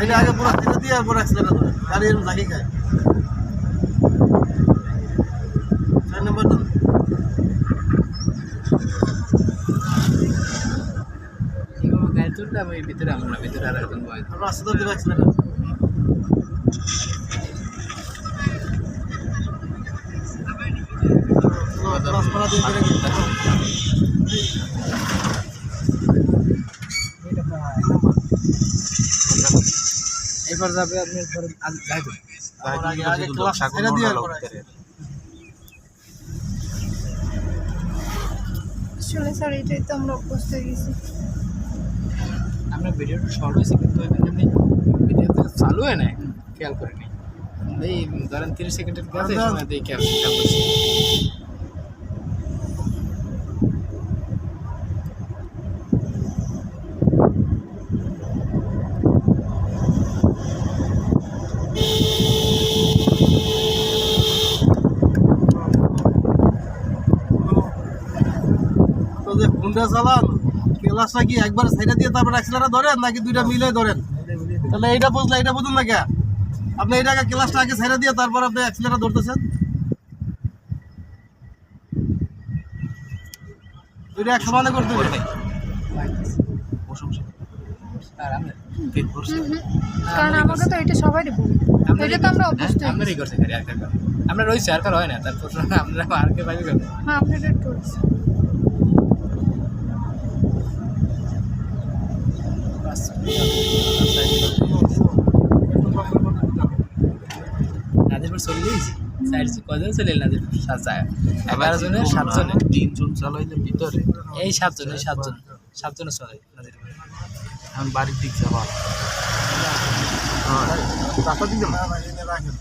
এটা আগে পুরো ছেড়ে দিয়ে আর পরে অ্যাক্সিলারেটর ধরে গাড়ি এরকম ঝাঁকি খায় 4 নম্বর তো এগুলো গাড়ি তুললে আমি ভিতরে আমরা ভিতরে আর একজন বয় আমরা রাস্তা ধরে দেবো অ্যাক্সিলারেটর রাস্তা দিয়ে বেড়ে গেছে এবার যাবে আপনি যাই তো আগে আগে ক্লাস ছেড়ে দিয়ে আর পরে আসলে স্যার এটাই তো আমরা অভ্যস্ত হয়ে গেছি আমরা ভিডিওটা শর্ট হয়েছে কিন্তু এমনি ভিডিওতে চালু হয় না খেয়াল করিনি এই ধরেন 30 সেকেন্ডের কাছে সময় দিয়ে খেয়াল করছি তো যে হুন্ডা চালান ক্লাসটা কি একবার সাইডে দিয়ে তারপর অ্যাক্সিলারেটর ধরেন নাকি দুইটা মিলে ধরেন তাহলে এইটা বুঝলে এটা বুঝুন না কে আপনি এইটা ক্লাসটা আগে সাইডে দিয়ে তারপর আপনি অ্যাক্সিলারেটর ধরতেছেন দুইটা এক সমানে করতে হবে আর আমরা কারণ আমাকে তো এটা সবারই বলি এটা তো আমরা অভ্যস্ত হয়ে আমরাই করছি গাড়ি আর কার আমরা রয়েছি আর কার হয় না তারপর আমরা আর কে পাইবে কেন হ্যাঁ আমরা এটা করছি নাদিরপুর চলে গেছি সাইড কজন চলে নাদির 11 জনের 7 জনের 3 জন চালাইলে ভিতরে এই 7 জন এই 7 জন 7 জনের চলে নাদিরপুর এখন বাড়ির দিক যাবা রাস্তা দিয়ে রাখেন